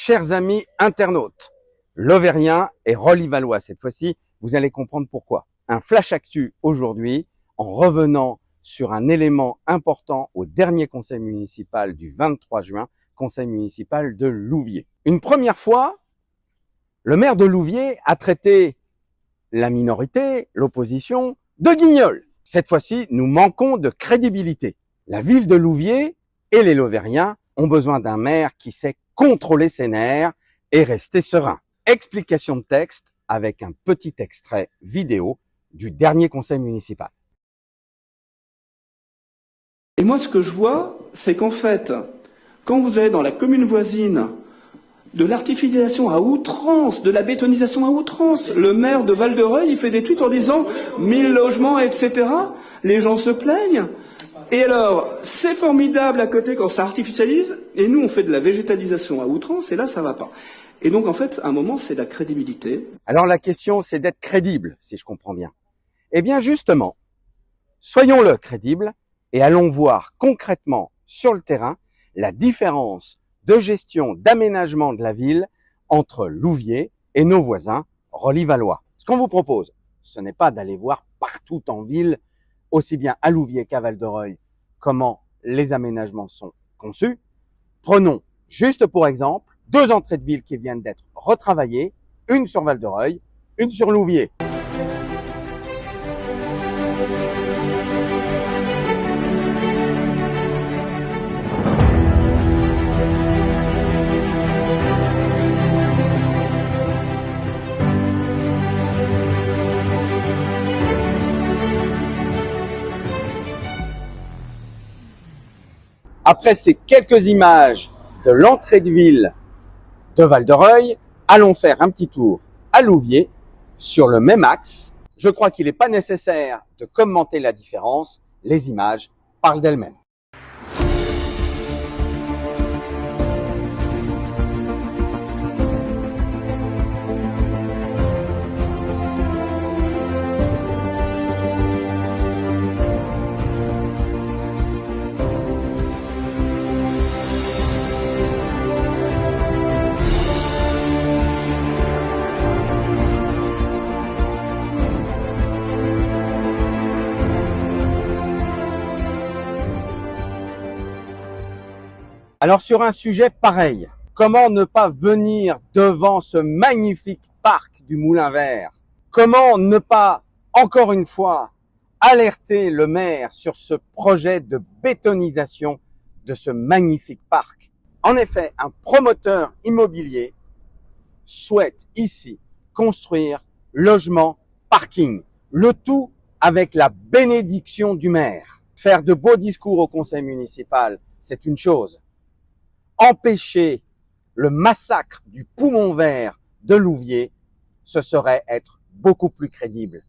Chers amis internautes, Lovérien et Rolly-Valois cette fois-ci, vous allez comprendre pourquoi. Un flash actu aujourd'hui en revenant sur un élément important au dernier conseil municipal du 23 juin, conseil municipal de Louviers. Une première fois, le maire de Louviers a traité la minorité, l'opposition, de guignols. Cette fois-ci, nous manquons de crédibilité. La ville de Louviers et les Lovériens ont besoin d'un maire qui sait contrôler ses nerfs et rester serein. Explication de texte avec un petit extrait vidéo du dernier conseil municipal. Et moi, ce que je vois, c'est qu'en fait, quand vous avez dans la commune voisine de l'artificialisation à outrance, de la bétonisation à outrance, le maire de Val-de-Reuil, il fait des tweets en disant 1000 logements, etc. Les gens se plaignent. Et alors, c'est formidable à côté quand ça artificialise, et nous, on fait de la végétalisation à outrance, et là, ça va pas. Et donc, en fait, à un moment, c'est la crédibilité. Alors la question, c'est d'être crédible, si je comprends bien. Eh bien, justement, soyons-le crédibles et allons voir concrètement sur le terrain la différence de gestion, d'aménagement de la ville entre Louviers et nos voisins Rolly-Valois. Ce qu'on vous propose, ce n'est pas d'aller voir partout en ville, aussi bien à Louviers qu'à Val-de-Reuil, comment les aménagements sont conçus. Prenons juste pour exemple 2 entrées de ville qui viennent d'être retravaillées, une sur Val-de-Reuil, une sur Louviers. Après ces quelques images de l'entrée de ville de Val-de-Reuil, allons faire un petit tour à Louviers sur le même axe. Je crois qu'il n'est pas nécessaire de commenter la différence, les images parlent d'elles-mêmes. Alors sur un sujet pareil, comment ne pas venir devant ce magnifique parc du Moulin Vert? Comment ne pas, encore une fois, alerter le maire sur ce projet de bétonisation de ce magnifique parc? En effet, un promoteur immobilier souhaite ici construire logement, parking, le tout avec la bénédiction du maire. Faire de beaux discours au conseil municipal, c'est une chose. Empêcher le massacre du poumon vert de Louviers, ce serait être beaucoup plus crédible.